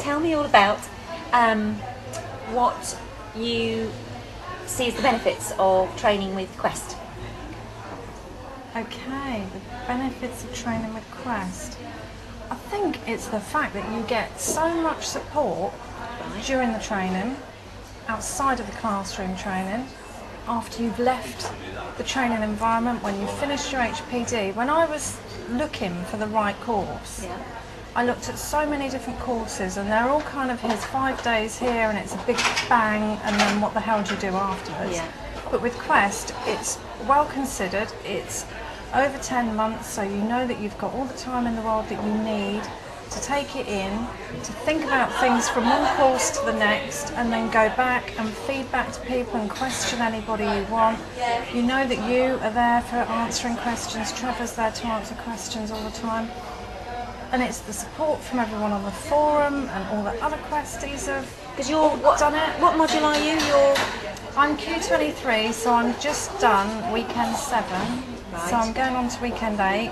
tell me all about what you see as the benefits of training with Quest. Okay, the benefits of training with Quest. I think it's the fact that you get so much support during the training, outside of the classroom training, after you've left the training environment, when you've finished your HPD. When I was looking for the right course, I looked at so many different courses, and they're all kind of, here's 5 days here and it's a big bang, and then what the hell do you do afterwards? But with Quest, it's well considered, it's over 10 months, so you know that you've got all the time in the world that you need to take it in, to think about things from one course to the next, and then go back and feed back to people and question anybody you want. You know that you are there for answering questions, Trevor's there to answer questions all the time. And it's the support from everyone on the forum and all the other Questies have done it. What module are you? I'm Q23, so I'm just done weekend 7. Right. So I'm going on to weekend 8.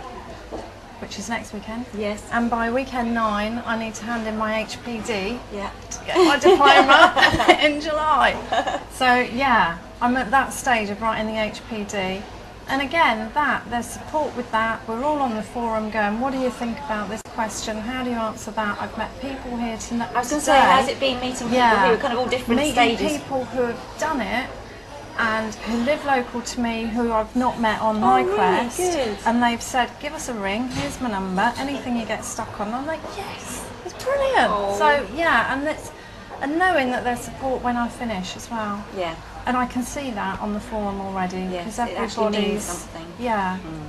Which is next weekend. Yes. And by weekend 9, I need to hand in my HPD to get my diploma in July. So yeah, I'm at that stage of writing the HPD. And again, there's support with that. We're all on the forum going, what do you think about this question? How do you answer that? I've met people here tonight. I was going to say, how's it been meeting people who are kind of all different stages? Meeting people who have done it and who live local to me, who I've not met on my Quest, good. And they've said, give us a ring, here's my number, anything you get stuck on. I'm like, yes, it's brilliant. So yeah, and knowing that there's support when I finish as well. Yeah. And I can see that on the forum already, because everybody's,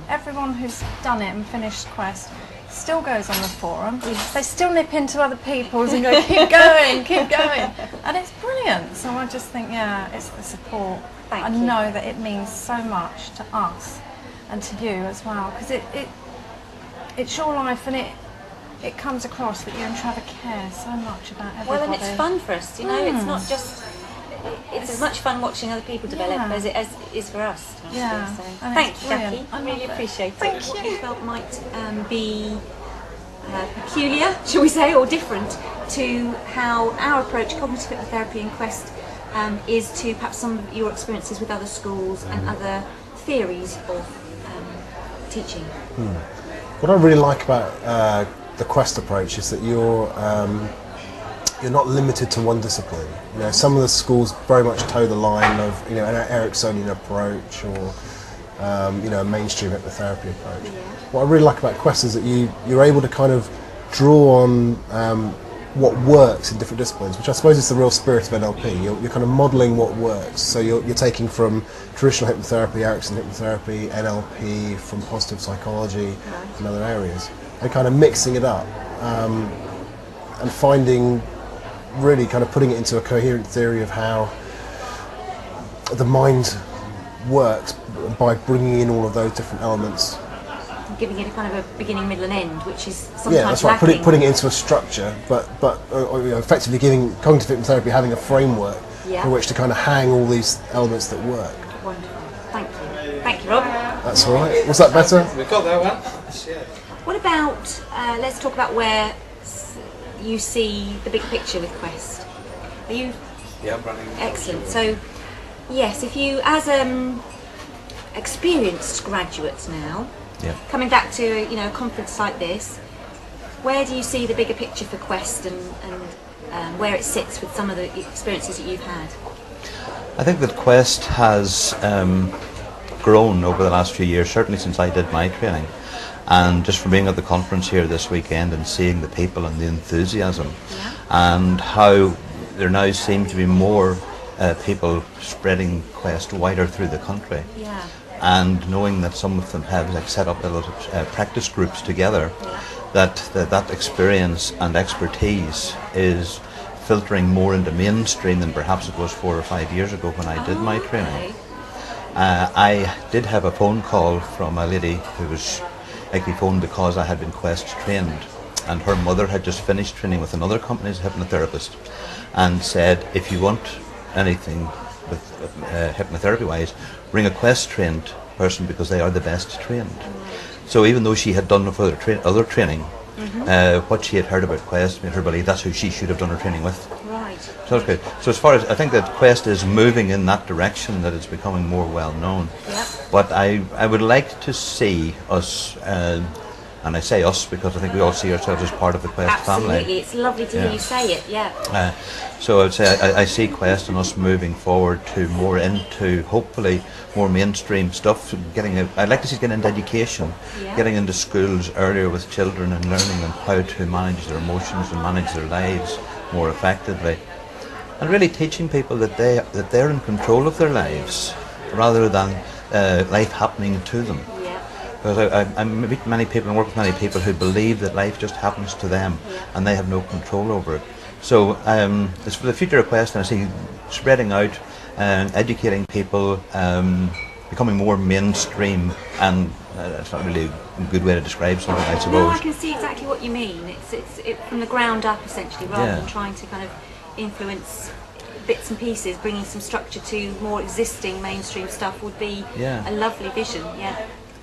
everyone who's done it and finished Quest still goes on the forum. They still nip into other people's and go, keep going, keep going. And it's brilliant. So I just think, it's the support. I know that it means so much to us and to you as well, because it's your life, and it comes across that you and Trevor care so much about everybody. Well, and it's fun for us, you know, it's not just, it's as much fun watching other people develop as it is for us. Yeah. So, thank you, Jackie. I really appreciate it. Thank you. What you felt might be peculiar, shall we say, or different to how our approach, cognitive hypnotherapy and Quest, is to perhaps some of your experiences with other schools and other theories of teaching. What I really like about the Quest approach is that you're not limited to one discipline. You know, some of the schools very much toe the line of, you know, an Ericksonian approach or a mainstream hypnotherapy approach. What I really like about Quest is that you're able to kind of draw on what works in different disciplines, which I suppose is the real spirit of NLP. You're kind of modelling what works. So you're taking from traditional hypnotherapy, Erickson hypnotherapy, NLP, from positive psychology and other areas, and kind of mixing it up and finding, really kind of putting it into a coherent theory of how the mind works by bringing in all of those different elements. Giving it a kind of a beginning, middle and end, which is sometimes that's right, lacking. putting it into a structure, but effectively giving cognitive hypnotherapy having a framework for which to kind of hang all these elements that work. Wonderful. Thank you. Thank you, Rob. That's all right. Was that better? We've got that one. What about, let's talk about where you see the big picture with Quest. Are you? Yeah, I'm running. Excellent. So, yes, if you, as experienced graduates now, coming back to a conference like this, where do you see the bigger picture for Quest and where it sits with some of the experiences that you've had? I think that Quest has grown over the last few years, certainly since I did my training. And just from being at the conference here this weekend and seeing the people and the enthusiasm and how there now seem to be more people spreading Quest wider through the country. And knowing that some of them have set up little practice groups together, that experience and expertise is filtering more into mainstream than perhaps it was 4 or 5 years ago when I did my training. I did have a phone call from a lady who was actually phoned because I had been Quest trained, and her mother had just finished training with another company as a hypnotherapist, and said, if you want anything with hypnotherapy wise, ring a Quest trained person because they are the best trained. So even though she had done other training, what she had heard about Quest made her believe that's who she should have done her training with. Right. So that's good. So as far as I think that Quest is moving in that direction, that it's becoming more well known. Yep. But I would like to see us, and I say us because I think we all see ourselves as part of the Quest family. Absolutely, it's lovely to hear you say it, yeah. So I would say I see Quest and us moving forward to more into, hopefully, more mainstream stuff. I'd like to see it get into education, getting into schools earlier with children and learning them how to manage their emotions and manage their lives more effectively. And really teaching people that they're in control of their lives rather than life happening to them. Because I meet many people and work with many people who believe that life just happens to them and they have no control over it. So it's for the future of Quest, and I see spreading out and educating people, becoming more mainstream, and it's not really a good way to describe something, I suppose. No, I can see exactly what you mean. It's from the ground up, essentially, rather than trying to kind of influence bits and pieces. Bringing some structure to more existing mainstream stuff would be a lovely vision.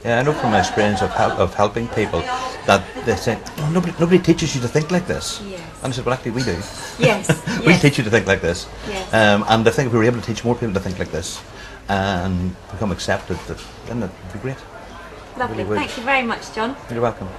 Yeah, I know from my experience of helping people that they say, oh, nobody teaches you to think like this. Yes. And I said, well, actually, we do. Yes. We teach you to think like this. Yes. And I think if we were able to teach more people to think like this and become accepted, then that would be great. Lovely. Really would. Thank you very much, John. You're welcome.